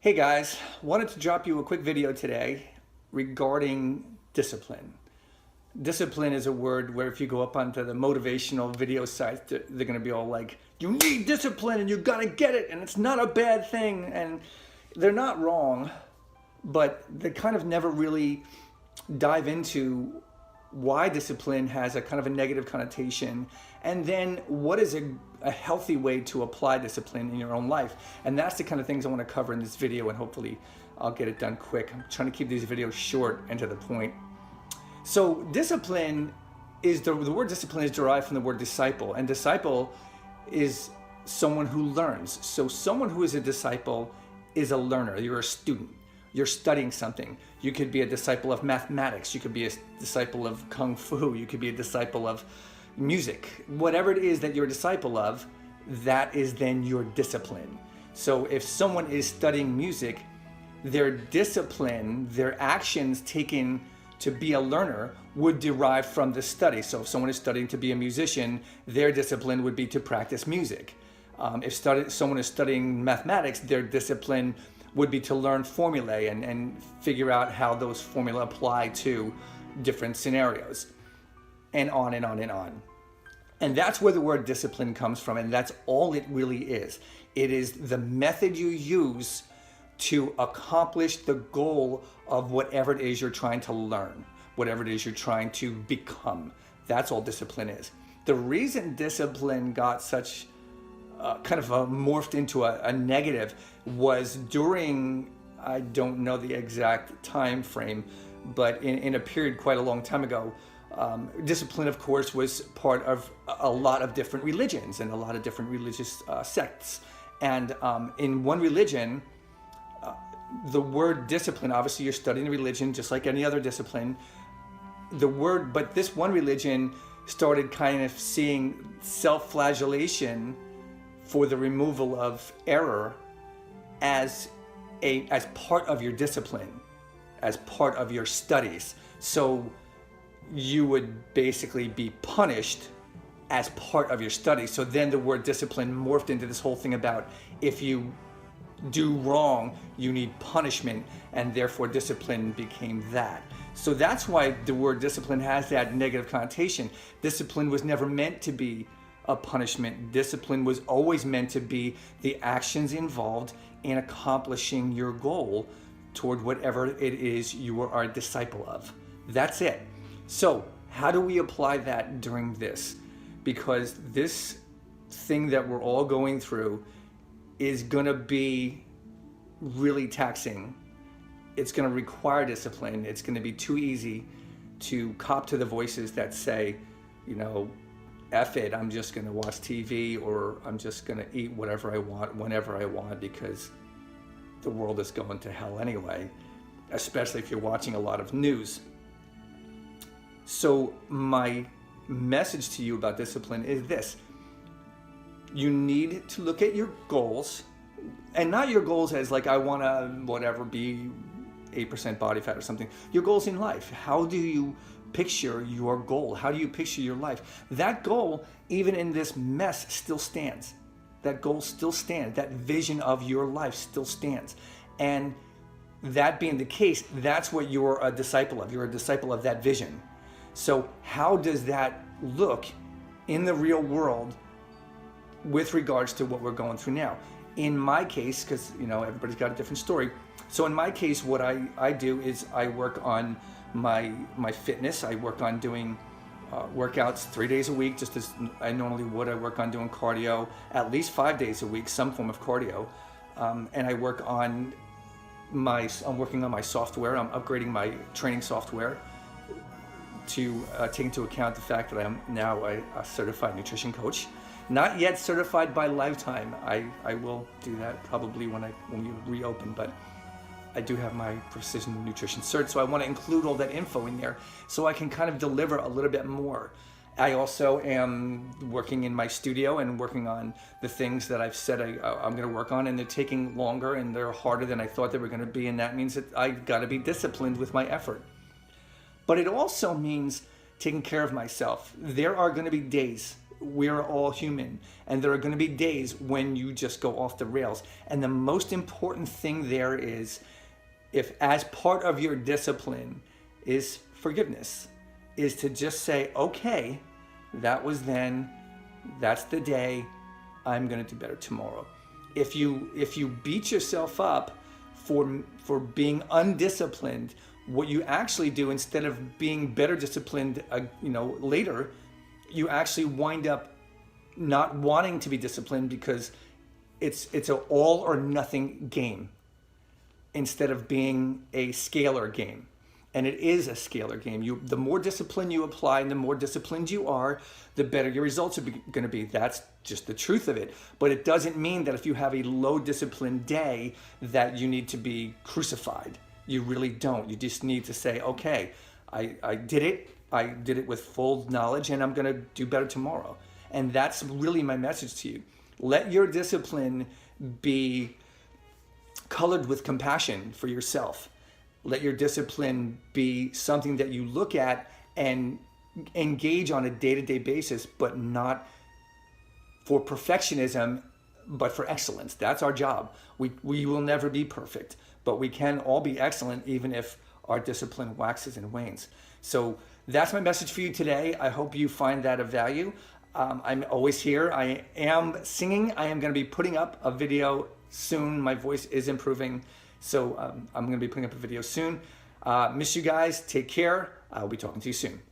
Hey guys, wanted to drop you a quick video today regarding discipline. Discipline is a word where if you go up onto the motivational video sites, they're going to be all like, you need discipline and you got to get it and it's not a bad thing. And they're not wrong, but they kind of never really dive into why discipline has a kind of a negative connotation, and then what is a healthy way to apply discipline in your own life. And that's the kind of things I want to cover in this video, and hopefully I'll get it done quick. I'm trying to keep these videos short and to the point. So discipline is, the word discipline is derived from the word disciple, and disciple is someone who learns. So someone who is a disciple is a learner. You're a student. You're studying something. You could be a disciple of mathematics. You could be a disciple of kung fu. You could be a disciple of music. Whatever it is that you're a disciple of, that is then your discipline. So if someone is studying music, their discipline, their actions taken to be a learner would derive from the study. So if someone is studying to be a musician, their discipline would be to practice music. If someone is studying mathematics, their discipline would be to learn formulae and figure out how those formula apply to different scenarios, and on and on and on. And that's where the word discipline comes from, and that's all it really is. It is the method you use to accomplish the goal of whatever it is you're trying to learn, whatever it is you're trying to become. That's all discipline is. The reason discipline got such kind of morphed into a negative was during, I don't know the exact time frame, but in a period quite a long time ago, discipline, of course, was part of a lot of different religions and a lot of different religious sects. And in one religion, the word discipline, obviously you're studying religion just like any other discipline, but this one religion started kind of seeing self-flagellation for the removal of error as part of your discipline, as part of your studies. So you would basically be punished as part of your studies. So then the word discipline morphed into this whole thing about if you do wrong, you need punishment, and therefore discipline became that. So that's why the word discipline has that negative connotation. Discipline was never meant to be a punishment. Discipline was always meant to be the actions involved in accomplishing your goal toward whatever it is you are a disciple of. That's it. So how do we apply that during this? Because this thing that we're all going through is gonna be really taxing. It's gonna require discipline. It's gonna be too easy to cop to the voices that say, F it, I'm just gonna watch TV, or I'm just gonna eat whatever I want, whenever I want, because the world is going to hell anyway, especially if you're watching a lot of news. So my message to you about discipline is this. You need to look at your goals, and not your goals as like, I wanna be 8% body fat or something. Your goals in life. How do you picture your goal? How do you picture your life? That goal, even in this mess, still stands. That goal still stands. That vision of your life still stands. And that being the case, that's what you're a disciple of. You're a disciple of that vision. So how does that look in the real world with regards to what we're going through now? In my case, because everybody's got a different story. So in my case, what I do is I work on my fitness. I work on doing workouts 3 days a week, just as I normally would. I work on doing cardio at least 5 days a week, some form of cardio. And I work on I'm working on my software. I'm upgrading my training software to take into account the fact that I am now a certified nutrition coach. Not yet certified by Lifetime. I will do that probably when we reopen, but I do have my precision nutrition cert, so I want to include all that info in there so I can kind of deliver a little bit more. I also am working in my studio and working on the things that I've said I'm going to work on, and they're taking longer and they're harder than I thought they were going to be, and that means that I've got to be disciplined with my effort. But it also means taking care of myself. There are going to be days we're all human, and there are going to be days when you just go off the rails. And the most important thing there is, if as part of your discipline is forgiveness, is to just say, okay, that was then, that's the day, I'm going to do better tomorrow. If you beat yourself up for being undisciplined, what you actually do, instead of being better disciplined, later, you actually wind up not wanting to be disciplined, because it's an all or nothing game instead of being a scalar game. And it is a scalar game. The more discipline you apply and the more disciplined you are, the better your results are going to be. That's just the truth of it. But it doesn't mean that if you have a low discipline day that you need to be crucified. You really don't. You just need to say, okay, I did it. I did it with full knowledge, and I'm going to do better tomorrow. And that's really my message to you. Let your discipline be colored with compassion for yourself. Let your discipline be something that you look at and engage on a day-to-day basis, but not for perfectionism, but for excellence. That's our job. We will never be perfect, but we can all be excellent, even if our discipline waxes and wanes. So that's my message for you today. I hope you find that of value. I'm always here. I am singing. I am going to be putting up a video soon. My voice is improving. So I'm going to be putting up a video soon. Miss you guys. Take care. I'll be talking to you soon.